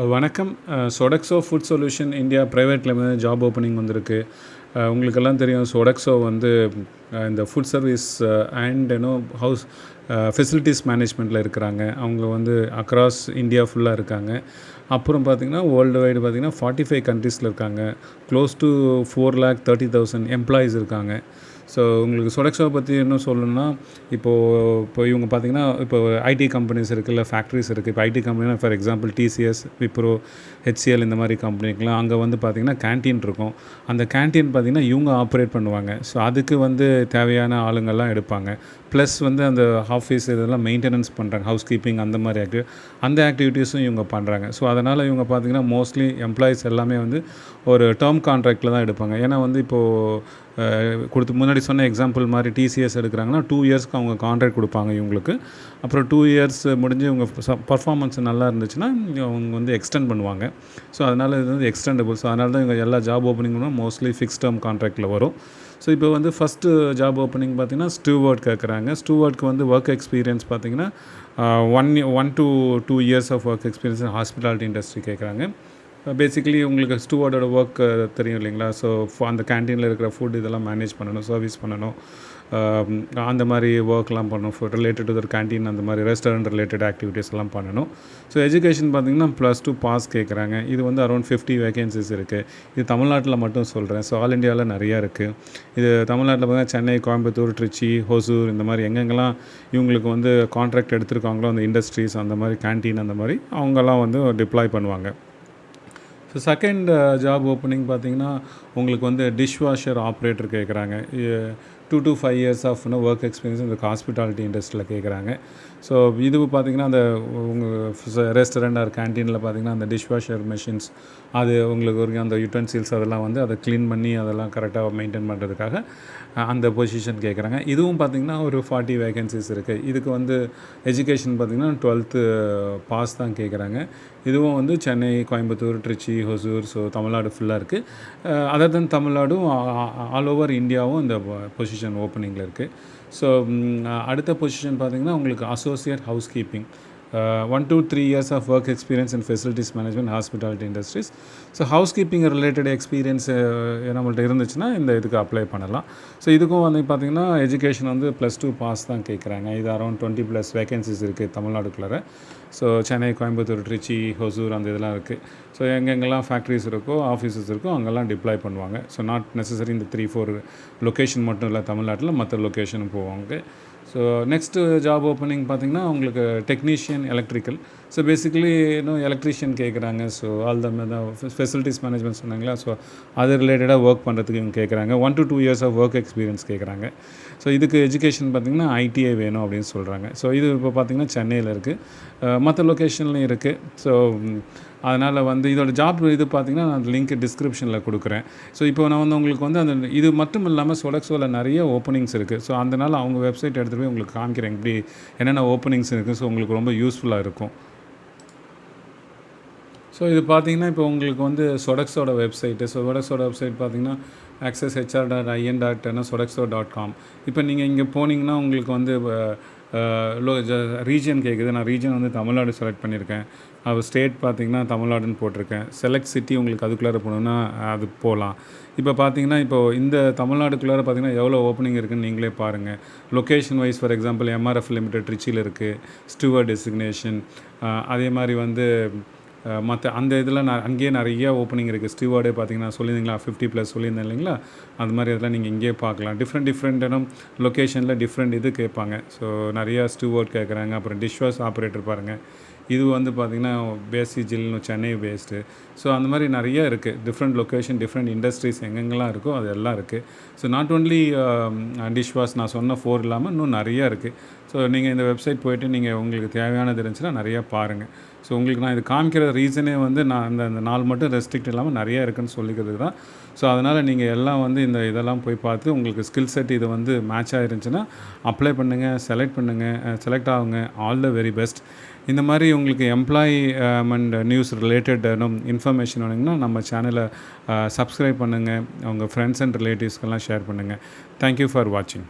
வணக்கம். Sodexo food solution India private limited job opening வந்திருக்கு. உங்களுக்கெல்லாம் தெரியும் சொடெக்ஸோ வந்து இந்த food service and house facilities மேனேஜ்மெண்ட்டில் இருக்கிறாங்க. அவங்க வந்து அக்ராஸ் இந்தியா ஃபுல்லாக இருக்காங்க. அப்புறம் பார்த்திங்கன்னா வேர்ல்டு வைடு பார்த்திங்கன்னா 45 கண்ட்ரீஸில் இருக்காங்க. க்ளோஸ் டு 4,30,000 எம்ப்ளாயீஸ் இருக்காங்க. ஸோ உங்களுக்கு சொடெக்ஸோ பற்றி இன்னும் சொல்லணும்னா இப்போ இவங்க பார்த்திங்கன்னா இப்போ ஐடி கம்பெனிஸ் இருக்குது, இல்லை ஃபேக்ட்ரிஸ் இருக்குது. இப்போ ஐடி கம்பெனினா for example TCS, Wipro, HCL இந்த மாதிரி கம்பெனிக்கெலாம் அங்கே வந்து பார்த்திங்கன்னா கேன்டீன் இருக்கும். அந்த கேன்டீன் பார்த்திங்கன்னா இவங்க ஆப்ரேட் பண்ணுவாங்க. ஸோ அதுக்கு வந்து தேவையான ஆளுங்கள்லாம் எடுப்பாங்க. ப்ளஸ் வந்து அந்த ஆஃபீஸ் இதெல்லாம் மெயின்டெனன்ஸ் பண்ணுறாங்க, ஹவுஸ் கீப்பிங் அந்த மாதிரி அந்த ஆக்டிவிட்டீஸும் இவங்க பண்ணுறாங்க. ஸோ அதனால் இவங்க பார்த்திங்கன்னா மோஸ்ட்லி எம்ப்ளாயீஸ் எல்லாமே வந்து ஒரு டேர்ம் கான்ட்ராக்டில் தான் எடுப்பாங்க. ஏன்னா வந்து இப்போது முன்னாடி சொன்ன எக்ஸாம்பிள் மாதிரி டிசிஎஸ் எடுக்கிறாங்கன்னா 2 இயர்ஸ்க்கு அவங்க கான்ட்ராக்ட் கொடுப்பாங்க இவங்களுக்கு. அப்புறம் 2 இயர்ஸ் முடிஞ்சு இவங்க பர்ஃபார்மன்ஸ் நல்லா இருந்துச்சுன்னா அவங்க வந்து எக்ஸ்டெண்ட் பண்ணுவாங்க. ஸோ அதனால் இது வந்து எக்ஸ்டெண்டபிள். ஸோ அதனால தான் இவங்க எல்லா ஜாப் ஓப்பனிங்கும் மோஸ்ட்லி ஃபிக்ஸ் டேர்ம் கான்ட்ராக்டில் வரும். ஸோ இப்போ வந்து ஃபஸ்ட்டு ஜாப் ஓப்பனிங் பார்த்திங்கன்னா ஸ்டூவர்ட் கேட்குறாங்க. ஸ்டூவர்ட்க்கு வந்து ஒர்க் எக்ஸ்பீரியன்ஸ் பார்த்திங்கன்னா 1 to 2 years of work experience hospitality industry கேட்குறாங்க. பேசிக்கலி உங்களுக்கு ஸ்டூவர்டோட ஒர்க் தெரியும் இல்லைங்களா? ஸோ அந்த கேன்டீனில் இருக்கிற ஃபுட் இதெல்லாம் மேனேஜ் பண்ணணும், சர்வீஸ் பண்ணணும், அந்த மாதிரி ஒர்க்லாம் பண்ணணும். ரிலேட்டட் டு த கேன்டீன் அந்த மாதிரி ரெஸ்டாரண்ட் ரிலேட்டட் ஆக்டிவிட்டீஸ் எல்லாம் பண்ணணும். ஸோ எஜுகேஷன் பார்த்திங்கன்னா +2 பாஸ் கேட்குறாங்க. இது வந்து அரௌண்ட் 50 வேகன்சிஸ் இருக்குது. இது தமிழ்நாட்டில் மட்டும் சொல்கிறேன். ஸோ ஆல் இண்டியாவில் நிறையா இருக்குது. இது தமிழ்நாட்டில் பார்த்தீங்கன்னா சென்னை, கோயம்புத்தூர், திருச்சி, ஹொசூர் இந்த மாதிரி எங்கெங்கெல்லாம் இவங்களுக்கு வந்து கான்ட்ராக்ட் எடுத்திருக்காங்களோ அந்த இண்டஸ்ட்ரீஸ் அந்த மாதிரி கேன்டீன் அந்த மாதிரி அவங்கெல்லாம் வந்து டிப்ளாய் பண்ணுவாங்க. ஸோ செகண்ட் ஜாப் ஓப்பனிங் பார்த்திங்கன்னா உங்களுக்கு வந்து டிஷ் வாஷர் ஆப்ரேட்டர் கேட்குறாங்க. 2 to 5 years of work experience இந்த ஹாஸ்பிட்டாலிட்டி இண்டஸ்ட்ரியில் கேட்குறாங்க. ஸோ இது பார்த்திங்கன்னா அந்த உங்கள் ரெஸ்டாரண்ட் ஆர் கேன்டீனில் பார்த்திங்கன்னா அந்த டிஷ் வாஷர் மெஷின்ஸ் அது உங்களுக்கு ஒரு அந்த யுட்டென்சில்ஸ் அதெல்லாம் வந்து அதை க்ளீன் பண்ணி அதெல்லாம் கரெக்டாக மெயின்டைன் பண்ணுறதுக்காக அந்த பொசிஷன் கேட்குறாங்க. இதுவும் பார்த்திங்கன்னா ஒரு 40 வேகன்சிஸ் இருக்குது. இதுக்கு வந்து எஜுகேஷன் பார்த்திங்கன்னா 12th பாஸ் தான் கேட்குறாங்க. இதுவும் வந்து சென்னை, கோயம்புத்தூர், திருச்சி, ஹொசூர், ஸோ தமிழ்நாடு ஃபுல்லாக இருக்குது. அதர் தென் தமிழ்நாடும் ஆல் ஓவர் இந்தியாவும் இந்த பொசிஷன் ஓப்பனிங்கில் இருக்குது. ஸோ அடுத்த பொசிஷன் பார்த்திங்கன்னா உங்களுக்கு associate housekeeping 1 to 3 years of work experience in facilities management hospitality industries. So housekeeping related experience நம்மள்ட்ட இருந்துச்சுன்னா இந்த இதுக்கு அப்ளை பண்ணலாம். ஸோ இதுக்கும் வந்து பார்த்திங்கன்னா எஜுகேஷன் வந்து +2 பாஸ் தான் கேட்குறாங்க. இது அரௌண்ட் 20+ வேகன்சிஸ் இருக்குது தமிழ்நாடுக்குள்ளார. ஸோ சென்னை, கோயம்புத்தூர், திருச்சி, ஹொசூர் அந்த இதெல்லாம் இருக்குது. ஸோ எங்கெங்கெல்லாம் ஃபேக்ட்ரிஸ் இருக்கோ, ஆஃபீஸஸ் இருக்கோ அங்கெல்லாம் டிப்ளாய் பண்ணுவாங்க. ஸோ நாட் நெசசரி இந்த 3-4 லொக்கேஷன் மட்டும் இல்லை, தமிழ்நாட்டில் மற்ற லொக்கேஷனும் போவாங்க. ஸோ நெக்ஸ்ட்டு ஜாப் ஓப்பனிங் பார்த்திங்கன்னா உங்களுக்கு technician electrical. So basically electrician கேட்குறாங்க. So all the facilities management சொன்னாங்களா, ஸோ அது ரிலேட்டடாக ஒர்க் பண்ணுறதுக்கு இவங்க கேட்குறாங்க. 1 to 2 years of work experience கேட்குறாங்க. ஸோ இதுக்கு எஜுகேஷன் பார்த்திங்கன்னா ஐடிஐ வேணும் அப்படின்னு சொல்கிறாங்க. ஸோ இது இப்போ பார்த்திங்கன்னா சென்னையில் இருக்குது, மற்ற லொக்கேஷன்லையும் இருக்குது. ஸோ அதனால் வந்து இதோட ஜாப் இது பார்த்திங்கன்னா நான் லிங்க் டிஸ்கிரிப்ஷனில் கொடுக்குறேன். ஸோ இப்போ நான் வந்து உங்களுக்கு வந்து அந்த இது மட்டும் இல்லாமல் சொடெக்ஸோவில் நிறைய ஓப்பனிங்ஸ் இருக்குது. ஸோ அதனால் அவங்க வெப்சைட் எடுத்துகிட்டு போய் உங்களுக்கு காமிக்கிறேன் எப்படி என்னென்ன ஓப்பனிங்ஸ் இருக்குது. ஸோ உங்களுக்கு ரொம்ப யூஸ்ஃபுல்லாக இருக்கும். ஸோ இது பார்த்திங்கன்னா இப்போ உங்களுக்கு வந்து சொடெக்ஸோட வெப்சைட்டு. ஸோ சொடெக்ஸோட வெப்சைட் பார்த்திங்கன்னா accesshr.in.sodaxo.com. இப்போ நீங்கள் இங்கே போனீங்கன்னா உங்களுக்கு வந்து ரீஜன் கேட்குது. நான் ரீஜன் வந்து தமிழ்நாடு செலக்ட் பண்ணியிருக்கேன். ஸ்டேட் பார்த்திங்கன்னா தமிழ்நாடுன்னு போட்டிருக்கேன். செலக்ட் சிட்டி உங்களுக்கு அதுக்குள்ளார போகணுன்னா அது போகலாம். இப்போ பார்த்திங்கன்னா இப்போது இந்த தமிழ்நாடுக்குள்ளார பார்த்திங்கன்னா எவ்வளோ ஓப்பனிங் இருக்குதுன்னு நீங்களே பாருங்கள். Location wise for example MRF limited ட்ரிச்சியில் இருக்குது, ஸ்டூவர்ட் டெசிக்னேஷன். அதே மாதிரி வந்து மற்ற அந்த இதில் அங்கேயே நிறையா ஓப்பனிங் இருக்குது. ஸ்டூவர்டே பார்த்திங்கன்னா சொல்லியிருந்தீங்களா 50+ சொல்லியிருந்தேன் இல்லைங்களா, அது மாதிரி இதெல்லாம் நீங்கள் இங்கேயே பார்க்கலாம். டிஃப்ரெண்ட் லொக்கேஷனில் டிஃப்ரெண்ட் இது கேட்பாங்க. ஸோ நிறையா ஸ்டூவர்ட் கேட்குறாங்க. அப்புறம் டிஷ்வாஷ் ஆப்ரேட்டர் பாருங்கள், இது வந்து பார்த்திங்கன்னா பேசிஜில்னு சென்னை பேஸ்டு. ஸோ அந்த மாதிரி நிறையா இருக்குது. டிஃப்ரெண்ட் லொக்கேஷன், டிஃப்ரெண்ட் இண்டஸ்ட்ரீஸ் எங்கெங்கெல்லாம் இருக்கோ அது எல்லாம் இருக்குது. ஸோ நாட் ஒன்லி டிஷ்வாஷ் நான் சொன்ன 4 இல்லாமல் இன்னும் நிறையா இருக்குது. ஸோ நீங்கள் இந்த வெப்சைட் போய்ட்டு நீங்கள் உங்களுக்கு தேவையானது இருந்துச்சுன்னா நிறையா பாருங்கள். ஸோ உங்களுக்கு நான் இது காமிக்கிற ரீசனே வந்து நான் அந்த 4 மட்டும் ரெஸ்ட்ரிக்ட் இல்லாமல் நிறையா இருக்குதுன்னு சொல்லிக்கிறதுக்கு தான். ஸோ அதனால் நீங்கள் எல்லாம் வந்து இதெல்லாம் போய் பார்த்து உங்களுக்கு ஸ்கில் செட் இது வந்து மேட்ச் ஆகிருந்துச்சுன்னா அப்ளை பண்ணுங்கள், செலக்ட் ஆகுங்க. All the very best. இந்த மாதிரி உங்களுக்கு எம்ப்ளாய்மெண்ட் நியூஸ் ரிலேட்டட் இன்ஃபர்மேஷன் வேணுங்கன்னா நம்ம சேனலை சப்ஸ்கிரைப் பண்ணுங்கள். உங்கள் ஃப்ரெண்ட்ஸ் அண்ட் ரிலேட்டிவ்ஸ்க்கெல்லாம் ஷேர் பண்ணுங்கள். தேங்க்யூ ஃபார் வாட்சிங்.